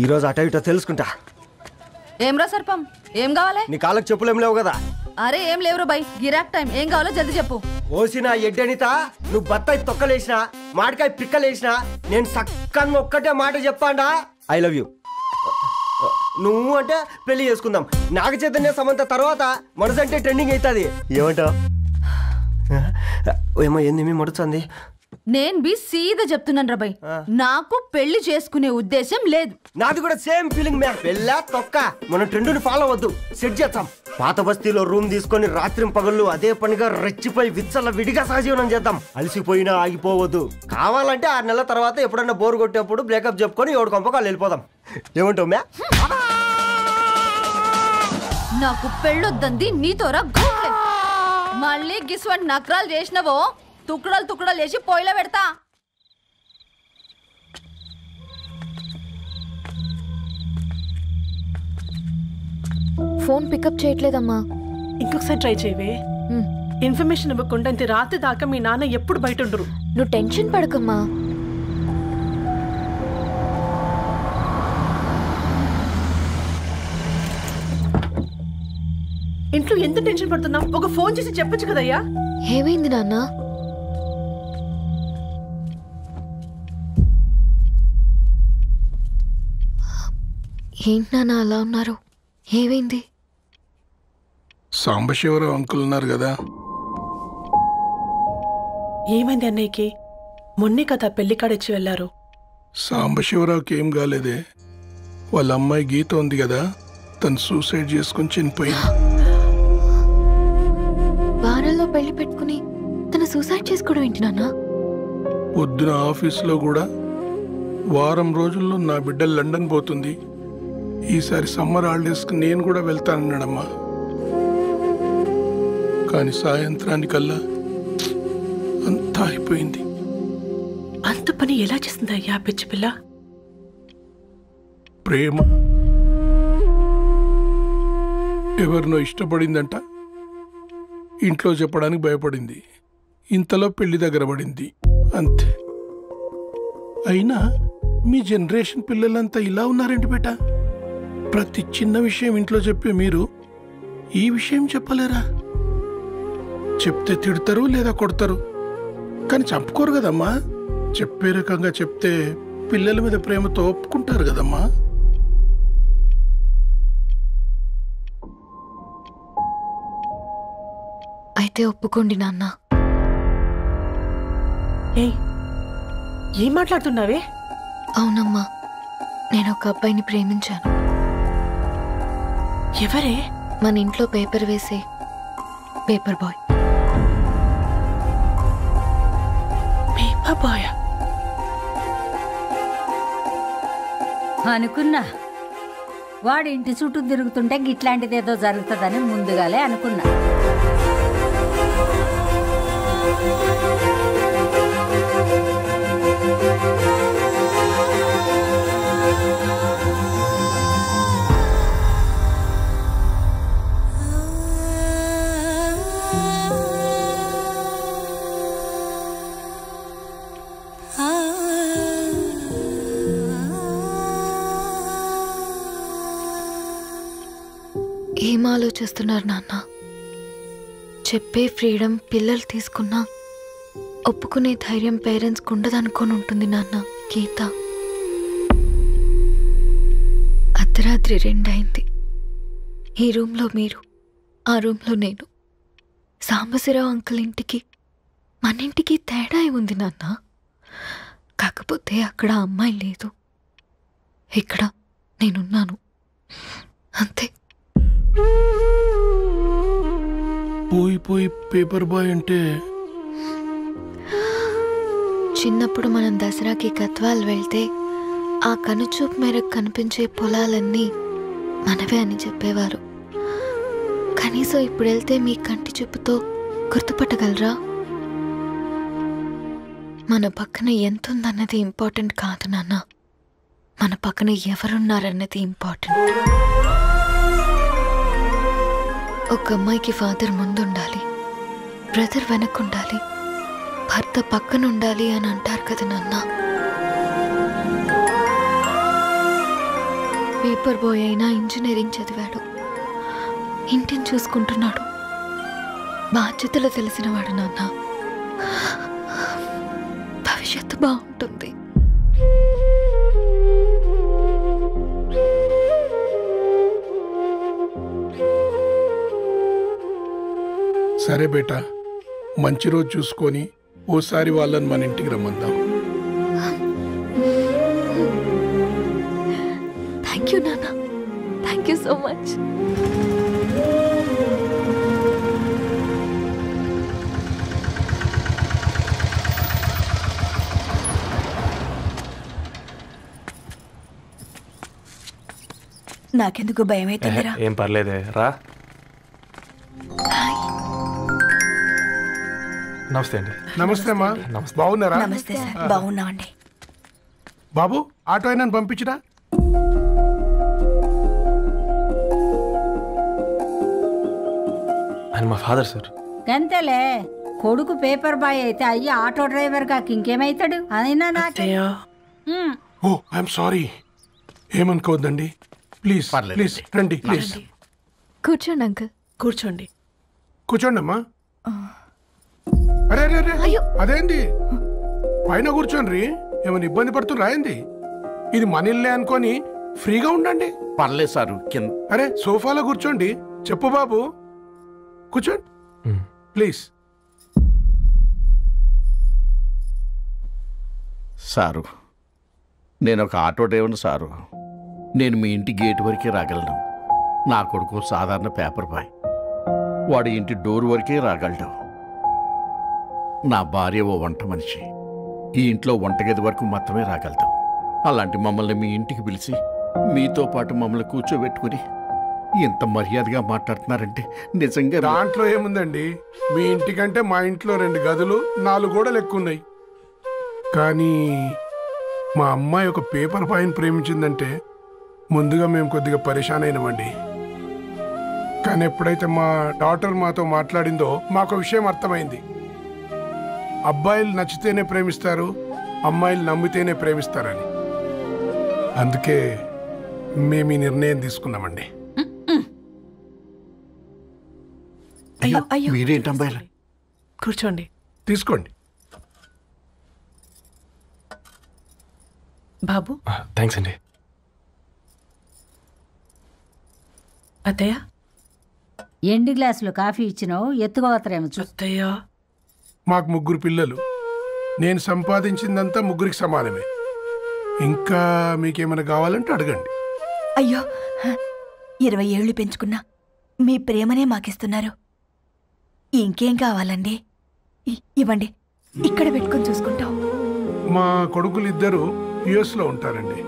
ఈరోజు అటో ఇటో తెలుసుకుంటా. ఏమ్రా సర్పం, ఏం కావాలి? నీ కాళ్ళకి చెప్పులేం లేవు కదా? అరే ఏం లేవురా బై, గిరాక్ టైం. ఏం కావాలో జల్దీ చెప్పు. ఓసిన ఎడ్డనిత, నువ్వు బత్తాయి తొక్కలేసినా మాడికాయ పిక్కలేసినా నేను సక్కన్ ఒక్కటే మాట చెప్పాండా, ఐ లవ్ యూ. నువ్వు అంటే పెళ్లి చేసుకుందాం. నాగ చైతన్య సమంత తర్వాత మనసంటే ట్రెండింగ్ అవుతుంది. ఏమంటావు? ఏమో ఏంది మీ మడుతుంది? నేను బి సీదా చెప్తున్నాను రా బై, నాకు పెళ్లి చేసుకునే ఉద్దేశం లేదు. నాది కూడా సేమ్ ఫీలింగ్ మ్యామ్. పెళ్ళా తొక్క, మనం ట్రెండ్ని ఫాలో అవద్దు, సెట్ చేస్తాం. పాత బస్తీలో రూమ్ తీసుకొని రాత్రి పగళ్ళు అదే పనిగా రెచ్చిపోయి విచ్చల విడిగా సహజీవనం చేద్దాం. అలసిపోయినా ఆగిపోవద్దు. కావాలంటే 6 నెలల తర్వాత ఎప్పుడన్నా బోర్ కొట్టేప్పుడు బ్రేకప్ చెప్పుకొని ఎవడు కొంపకాలు వెళ్ళిపోదాం. ఏమంటావు మ్యా? నాకు పెళ్ళొద్దంది నీతోరా. మళ్ళీ గిస్వంటి నకరాలు చేసినవో తుక్కడలు తుక్కడలు వేసి పొయ్యిలో పెడతా. ఫోన్ పికప్ చేయట్లేదమ్మా. ఇంకొకసారి ట్రై చేయవే. ఇన్ఫర్మేషన్ ఇవ్వకుండా ఇంత రాత్రి దాకా మీ నాన్న ఎప్పుడు బయట ఉండరు. నువ్వు టెన్షన్ పడకమ్మా. ఇంట్లో ఎంత టెన్షన్ పడుతున్నావు? ఒక ఫోన్ చేసి చెప్పొచ్చు కదయ్యా. ఏమైంది నాన్న? ఏంటి నాన్న అలా ఉన్నారు? ఏమైంది? సాంబశివరావు అంకుల్ ఉన్నారు కదా. ఏమైంది అన్నయ్యకి? మొన్నే కదా పెళ్లి కాడిచ్చి వెళ్ళారు. సాంబశివరావుకి ఏం కాలేదే. వాళ్ళ అమ్మాయి గీత ఉంది కదా, తను సూసైడ్ చేసుకుని చనిపోయింది. వారంలో పెళ్లి పెట్టుకుని తను సూసైడ్ చేసుకోవడం ఏంటి నాన్న? పొద్దున ఆఫీసులో కూడా వారం రోజుల్లో నా బిడ్డ లండన్ పోతుంది, ఈసారి సమ్మర్ హాలిడేస్కి నేను కూడా వెళ్తానన్నాడమ్మా. కానీ సాయంత్రానికల్లా అంతా అయిపోయింది. అంత పని ఎలా చేస్తుంది అయ్యా పిచ్చి పిల్ల? ప్రేమ. ఎవరినో ఇష్టపడిందంట, ఇంట్లో చెప్పడానికి భయపడింది. ఇంతలో పెళ్లి దగ్గర పడింది, అంతే. అయినా మీ జనరేషన్ పిల్లలంతా ఇలా ఉన్నారేంటి బేట? ప్రతి చిన్న విషయం ఇంట్లో చెప్పే మీరు ఈ విషయం చెప్పలేరా? చెప్తే తిడతారు లేదా కొడతారు, కానీ చంపుకోరు కదమ్మా. చెప్పే రకంగా చెప్తే పిల్లల మీద ప్రేమతో ఒప్పుకుంటారు కదమ్మా. అయితే ఒప్పుకోండి నాన్న. ఏం మాట్లాడుతున్నావే? అవునమ్మా, నేను ఒక అబ్బాయిని ప్రేమించాను. ఎవరే? మన ఇంట్లో పేపర్ వేసే పేపర్ బాయ్. పేపర్ బాయ్ అనుకున్నా. వాడి ఇంటి చుట్టూ తిరుగుతుంటే గిట్లాంటిది ఏదో జరుగుతుందని ముందుగాలే అనుకున్నా. ఏం ఆలోచిస్తున్నారు నాన్న? చెప్పే ఫ్రీడమ్ పిల్లలు తీసుకున్నా ఒప్పుకునే ధైర్యం పేరెంట్స్కి ఉండదనుకొని ఉంటుంది నాన్న. గీత అర్ధరాత్రి 2 అయింది. ఈ రూమ్లో మీరు, ఆ రూమ్లో నేను. సాంబశివరావు అంకుల్ ఇంటికి మన ఇంటికి తేడా ఉంది నాన్న. కాకపోతే అక్కడ అమ్మాయి లేదు, ఇక్కడ నేనున్నాను, అంతే. పోయి పేపర్ బాయ్ అంటే చిన్నప్పుడు మనం దసరాకి గద్వాల్ వెళ్తే ఆ కనుచూపు మేరకు కనిపించే పొలాలన్నీ మనవే అని చెప్పేవారు. కనీసం ఇప్పుడు వెళ్తే మీ కంటి చూపుతో గుర్తుపట్టగలరా? మన పక్కన ఎంతుందన్నది ఇంపార్టెంట్ కాదు నాన్న, మన పక్కన ఎవరున్నారన్నది ఇంపార్టెంట్. ఒక అమ్మాయికి ఫాదర్ ముందుండాలి, బ్రదర్ వెనకుండాలి, భర్త పక్కనుండాలి అని అంటారు కదా నాన్న. పేపర్ బాయ్ అయినా ఇంజనీరింగ్ చదివాడు, ఇంటిని చూసుకుంటున్నాడు, బాధ్యతలు తెలిసినవాడు నాన్న. భవిష్యత్తు బాగుంటుంది. సరే బేటా, మంచి రోజు చూసుకొని ఓసారి వాళ్ళని మన ఇంటికి రమ్మందాం. థ్యాంక్ యూ నాన్న, థ్యాంక్ యూ సో మచ్. నాకెందుకు భయం అవుతుందిరా. ఏం పర్లేదే రా. నమస్తే అండి. నమస్తే అమ్మా, బాగున్నారా? నమస్తే సార్, బాగున్నామండి. బాబు ఆటో అయినా పంపించినా? ఆయన మా ఫాదర్ సార్. గంతేలే, కొడుకు పేపర్ బాయ్ అయితే అయ్యి ఆటో డ్రైవర్ కాక ఇంకేమైతాడు? అయినా నాకే ఓ ఐఎమ్ సారీ, ఏమనుకోవద్దండి. ప్లీజ్ ప్లీజ్ రండి, ప్లీజ్ కూర్చోండి అంకుల్. కూర్చోండి. కూర్చోండి అమ్మా. అరే అరే అరే, అదేంది పైన కూర్చోండి, ఏమైనా ఇబ్బంది పడుతున్నా ఏంది? ఇది మన ఇల్లే అనుకొని ఫ్రీగా ఉండండి. పర్లేదు సారు. అరే సోఫాలో కూర్చోండి. చెప్పు బాబు, కూర్చోండి ప్లీజ్. సారు, నేను ఒక ఆటో డ్రైవర్ని సారు. నేను మీ ఇంటి గేట్ వరకే రాగలను. నా కొడుకు సాధారణ పేపర్ బాయ్, వాడి ఇంటి డోర్ వరకే రాగలడు. నా భార్య ఓ వంట మనిషి, ఈ ఇంట్లో వంటగది వరకు మాత్రమే రాగలదు. అలాంటి మమ్మల్ని మీ ఇంటికి పిలిచి మీతో పాటు మమ్మల్ని కూర్చోబెట్టుకుని ఎంత మర్యాదగా మాట్లాడుతున్నారంటే నిజంగా. దాంట్లో ఏముందండి, మీ ఇంటికంటే మా ఇంట్లో 2 గదులు 4 గోడలు ఎక్కువ ఉన్నాయి. కానీ మా అమ్మాయి ఒక పేపర్ బాయ్ని ప్రేమించిందంటే ముందుగా మేము కొద్దిగా పరేషాన్ అయినామండి. కానీ ఎప్పుడైతే మా డాటర్ మాతో మాట్లాడిందో మాకు విషయం అర్థమైంది. అబ్బాయిలు నచ్చితేనే ప్రేమిస్తారు, అమ్మాయిలు నమ్మితేనే ప్రేమిస్తారని. అందుకే మేము ఈ నిర్ణయం తీసుకున్నామండి. మీరేంటి అబ్బాయిలు? కూర్చోండి. తీసుకోండి బాబు. థ్యాంక్స్ అండి. అత్తయ్య, ఎండి గ్లాసులో కాఫీ ఇచ్చినావు, ఎత్తుకోవతరేమో చూ. అత్తయ్య, మాకు 3 పిల్లలు. నేను సంపాదించిందంతా 3కి సమానమే. ఇంకా మీకేమైనా కావాలంటే అడగండి. అయ్యో, 20 ఏళ్ళు పెంచుకున్నా మీ ప్రేమనే మాకిస్తున్నారు. ఇంకేం కావాలండి? ఇవ్వండి, ఇక్కడ పెట్టుకొని చూసుకుంటాం. మా కొడుకులు 2 యుఎస్లో ఉంటారండి.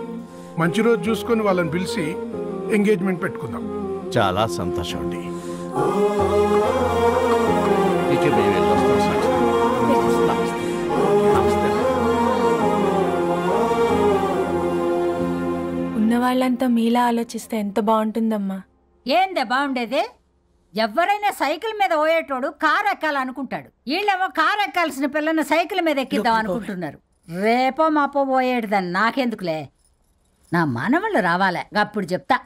మంచి రోజు చూసుకొని వాళ్ళని పిలిచి ఎంగేజ్మెంట్ పెట్టుకుందాం. చాలా సంతోషం అండి. ఇక మేము వెళ్ళొస్తాం సార్. ఉన్నవాళ్ళంతా మీలా ఆలోచిస్తే ఎంత బాగుంటుందమ్మా. ఏందే బాగుండేది? ఎవరైనా సైకిల్ మీద పోయేటోడు కారు ఎక్కాలనుకుంటాడు. వీళ్ళేమో కారు ఎక్కాల్సిన పిల్లని సైకిల్ మీద ఎక్కిద్దాం అనుకుంటున్నారు. రేపో మాపో పోయేటిదని నాకెందుకులే, నా మనవళ్ళు రావాలే, అప్పుడు చెప్తా.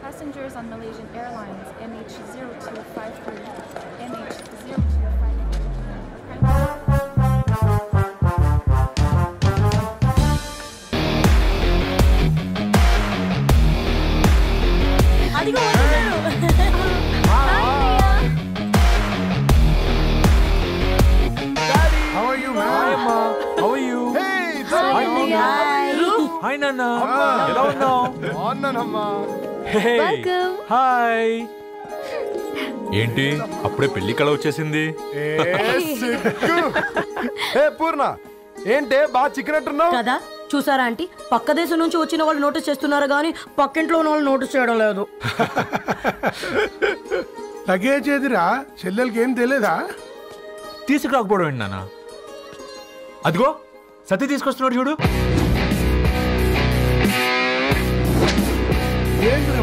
Passengers on Malaysian Airlines MH0253, MH0253. అదిగో How are you, man? How are you? Hi నాన్న, ఎలా ఉన్నావు? హాయ్. ఏంటి అప్పుడే పెళ్లి కళ వచ్చేసింది? పూర్ణ ఏంటే బాగా చిక్కినట్టున్నావు కదా. చూసారా ఆంటీ, పక్క దేశం నుంచి వచ్చిన వాళ్ళు నోటీస్ చేస్తున్నారు కానీ పక్కింట్లో ఉన్న వాళ్ళు నోటీస్ చేయడం లేదు. లగేజ్ ఏదిరా? చెల్లెలకి ఏం తెలియదా? తీసుకురాకపోవడం ఏంటి నాన్న? అదిగో సతీ తీసుకొస్తున్నాడు చూడు. ఏంటిరా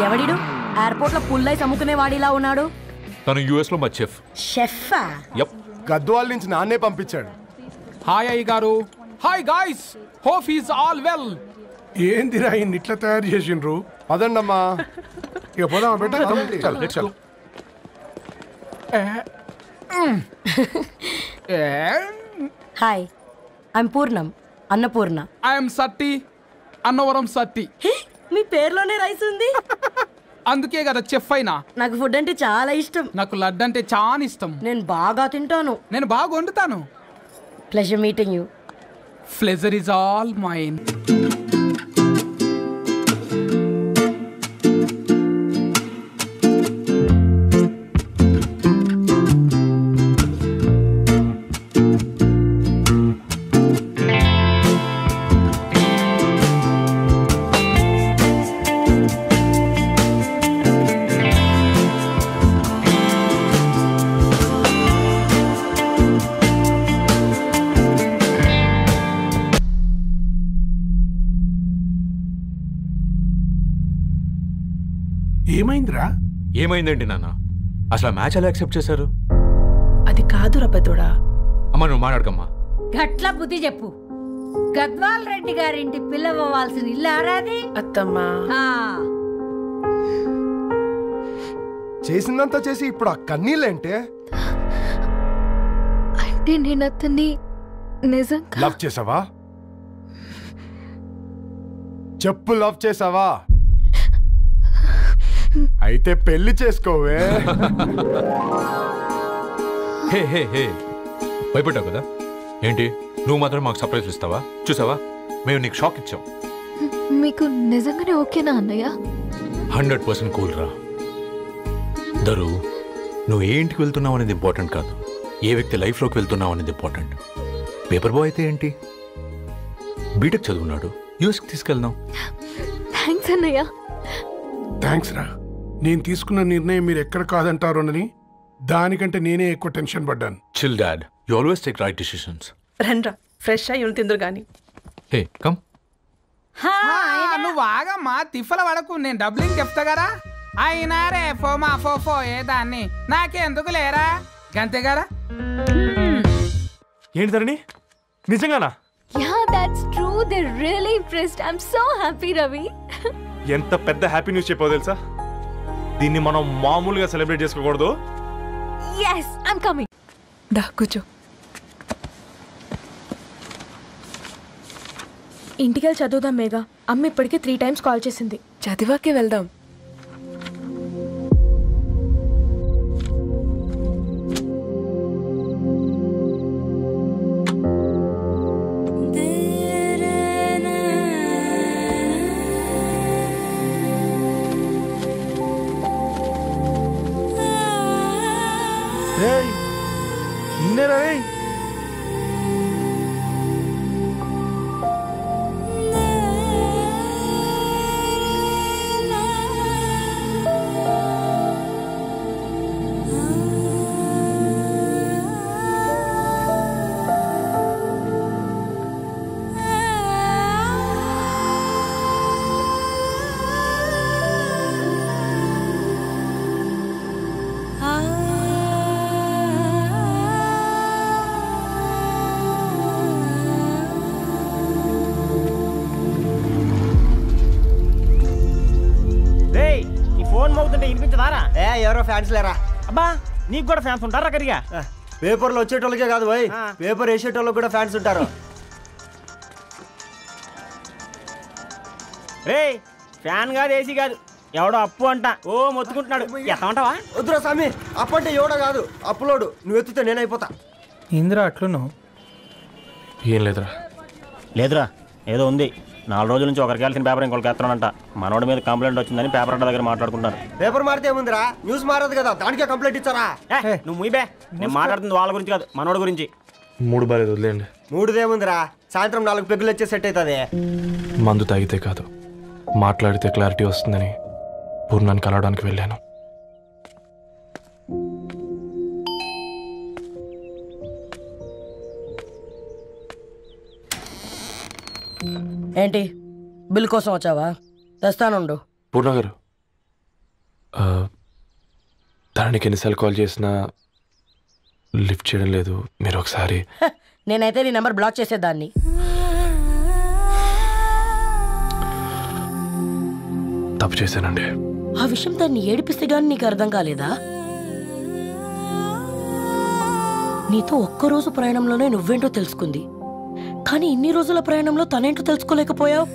ఎవడిడు ఎయిర్పోర్ట్ లో పుల్లై సముకునే వాడిలా ఉన్నాడు? తను యుఎస్ లో మా చెఫ్. షెఫా? యప్. గద్వాల్ నుంచి నాన్నే పంపించాడు. హాయ్ అయ్య గారు. Hi guys, hope is all well. ఏందిరా ఇన్ని ఇట్లా తయారు చేసిండ్రు? అదండమ్మా. ఇక పోదామా బెట్ట? హాయ్, ఐఎమ్ పూర్ణం, అన్నపూర్ణ. ఐఎమ్ సత్తి, అన్నవరం సత్తి. మీ పేరులోనే రైస్ ఉంది. అందుకే కదా చెఫ్ అయినా. నాకు ఫుడ్ అంటే చాలా ఇష్టం. నాకు లడ్డు అంటే చాలా ఇష్టం. నేను బాగా తింటాను. నేను బాగా వండుతాను. Pleasure meeting you. Pleasure is all mine. ఏమైందిరా? ఏమైందేంటి నాన్న? అసలు మ్యాచ్ ఎలా యాక్సెప్ట్ చేశారు? అది కాదు రబ్బతోడా. అమ్మ నువ్వు మాట్లాడకమ్మా. గట్ల బుద్ధి చెప్పు. గద్వాల్ రెడ్డి గారింటి పిల్లవ్వాల్సిన ఇల్లు ఆరాది. అత్తమ్మా చేసిందంతా చేసి ఇప్పుడు ఆ కన్నీళ్ళేంటే? అంటే నేను అతన్ని నిజంగా లవ్ చేసావా? చెప్పు, లవ్ చేసావా? అయితే పెళ్లి చేసుకోవే. హే హే హే, భయపడ్డావు కదా? ఏంటి నువ్వు మాత్రం మాకు సర్ప్రైజ్ ఇస్తావా? చూసావా, మేము నీకు షాక్ ఇచ్చాం. మీకు నిజంగానే ఓకేనా అన్నయ్య? 100% కూల్ రా. దరు, నువ్వు ఏ ఇంటికి వెళ్తున్నావు అనేది ఇంపార్టెంట్ కాదు, ఏ వ్యక్తి లైఫ్లోకి వెళ్తున్నావు అనేది ఇంపార్టెంట్. పేపర్ బాయ్ అయితే ఏంటి, బీటెక్ చదువున్నాడు, యూఎస్కి తీసుకెళ్దాం. థ్యాంక్స్ అన్నయ్య. థ్యాంక్స్ రా. నేను తీసుకున్న నిర్ణయం మీరు ఎక్కడ కాదంటారోనని దానికంటే నేనే ఎక్కువ టెన్షన్ పడ్డాను. Chill dad, you always take right decisions. రండ్రా, ఫ్రెష్ అయ్యి తిందురు గాని. Hey come. నువ్వు ఆగమ్మా, తిఫల పడకు, నేను డబ్లింగ్ చెప్తా కదా. అయినా రే ఫోమా ఫోఫో ఏ దాన్ని నాకెందుకు లేరా గంతే కదా. ఏంటి ధరణి, నిజంగానా? Yeah, that's true. They're really impressed. I'm so happy, Ravi. ఎంత పెద్ద హ్యాపీ న్యూస్ చెప్పావు తెలుసా? దీన్ని మనం మామూలుగా సెలబ్రేట్ చేసుకోకూడదు. Yes, I'm coming. దా కూర్చో. ఇంటికెళ్ళి చదువుదాం మేఘా. అమ్మ ఇప్పటికే 3 times కాల్ చేసింది. చదివాకే వెళ్దాం. నిన్నేనా రే? ఎవరో ఫ్యాన్స్ లేరా? అబ్బా నీకు కూడా ఫ్యాన్స్ ఉంటారా? కరిగా పేపర్లో వచ్చేటోళ్ళకే కాదు భయ్, పేపర్ వేసేటోళ్ళకి కూడా ఫ్యాన్స్ ఉంటారు. రే ఫ్యాన్ కాదు, ఏసీ కాదు, ఎవడో అప్పు అంట ఓ మొత్తుకుంటున్నాడు. ఎత్తమంటావా? వద్దురా స్వామి, అప్పు అంటే ఎవడో కాదు, అప్పులోడు. నువ్వు ఎత్తుతే నేనైపోతా. ఇందిరా అట్లున్నావు? ఏం లేదురా. లేదురా, ఏదో ఉంది. 4 రోజుల నుంచి ఒకరికి వెళ్ళిన పేపర్ ఇంకొకరికి ఎత్తనంట. మనోడి మీద కంప్లైంట్ వచ్చిందని పేపర్ అడ్డ దగ్గర మాట్లాడుకుంటారు. పేపర్ మారితే ఏముందిరా, న్యూస్ మారదు కదా, దానికే కంప్లైంట్ ఇచ్చారా? నువ్వు ముయ్యబే, నేను మాట్లాడుతుంది వాళ్ళ గురించి కాదు, మనోడి గురించి. మూడు బాలేదు, వదిలేండి. మూడుదేముందిరా, సాయంత్రం 4 పెగ్గులు వచ్చే సెట్ అవుతుంది. మందు తాగితే కాదు, మాట్లాడితే క్లారిటీ వస్తుందని పూర్ణాన్ని కలవడానికి వెళ్ళాను. ఏంటి బిల్ కోసం వచ్చావా? తెస్తానుండు. పూర్ణ గారు, తనకి ఎన్నిసార్లు కాల్ చేసినా లిఫ్ట్ చేయడం లేదు. మీరు ఒకసారి నేనైతే నీ నెంబర్ బ్లాక్ చేసేదాన్ని. తప్పు చేశానండి. ఆ విషయం దాన్ని ఏడిపిస్తే గానీ నీకు అర్థం కాలేదా? నీతో ఒక్కరోజు ప్రయాణంలోనే నువ్వేంటో తెలుసుకుంది, కానీ ఇన్ని రోజుల ప్రయాణంలో తనేంటో తెలుసుకోలేకపోయావు.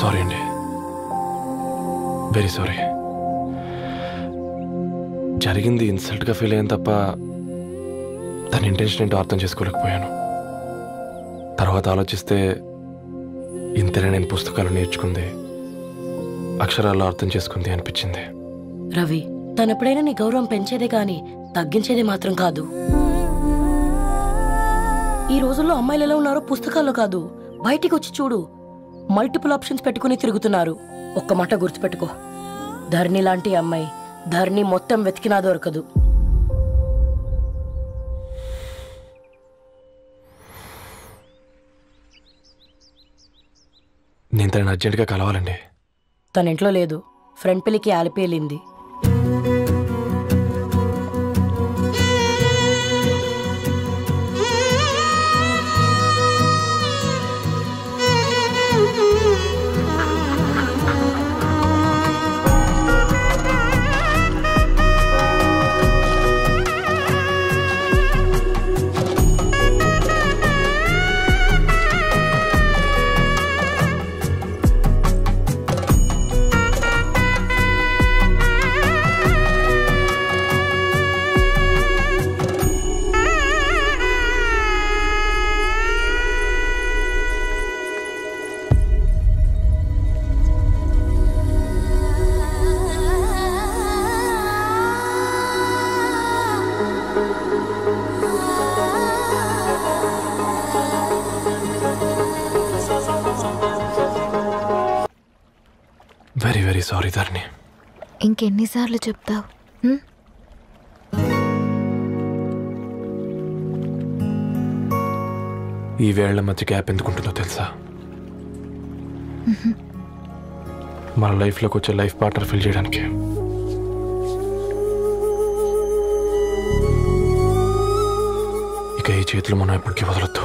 సారీ అండి, వెరీ సారీ. జరిగింది ఇన్సల్ట్గా ఫీల్ అయ్యాను తప్ప తన ఇంటెన్షన్ ఏంటో అర్థం చేసుకోలేకపోయాను. తర్వాత ఆలోచిస్తే ఇంతనే నేను పుస్తకాలు నేర్చుకుంది, అక్షరాల్లో అర్థం చేసుకుంది అనిపించింది. రవి, తను ఎప్పుడైనా నీ గౌరవం పెంచేదే కానీ తగ్గించేదే మాత్రం కాదు. ఈ రోజుల్లో అమ్మాయిలు ఎలా ఉన్నారో పుస్తకాల్లో కాదు, బయటికి వచ్చి చూడు. మల్టిపుల్ ఆప్షన్స్ పెట్టుకుని తిరుగుతున్నారు. ఒక్క మాట గుర్తుపెట్టుకో, ధరణి లాంటి అమ్మాయి ధరణి మొత్తం వెతికినా దొరకదు. నేను తనని అర్జెంటుగా కలవాలండి. తన ఇంట్లో లేదు, ఫ్రెండ్ పెళ్లికి ఆలిపేలింది. వెరీ వెరీ సారీ ధరణి. ఇంకెన్నిసార్లు చెప్తావు? ఈ వేళ్ల మధ్య గ్యాప్ ఎందుకుంటుందో తెలుసా? మన లైఫ్లోకి వచ్చే లైఫ్ పార్ట్నర్ ఫిల్ చేయడానికి. ఇక ఈ చేతులు మనం ఎప్పటికీ వదలొద్దు.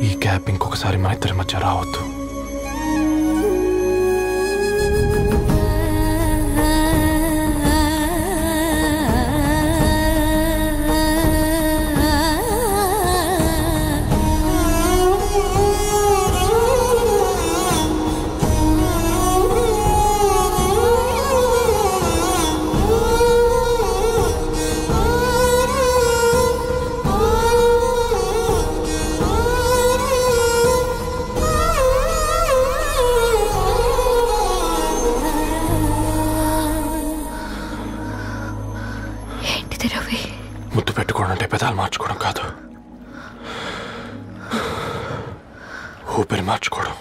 ఈ గ్యాప్ ఇంకొకసారి మన ఇద్దరి మధ్య రావద్దు. ముద్దు పెట్టుకోవడం అంటే పెదాలు మార్చుకోవడం కాదు, ఊపిరి మార్చుకోవడం.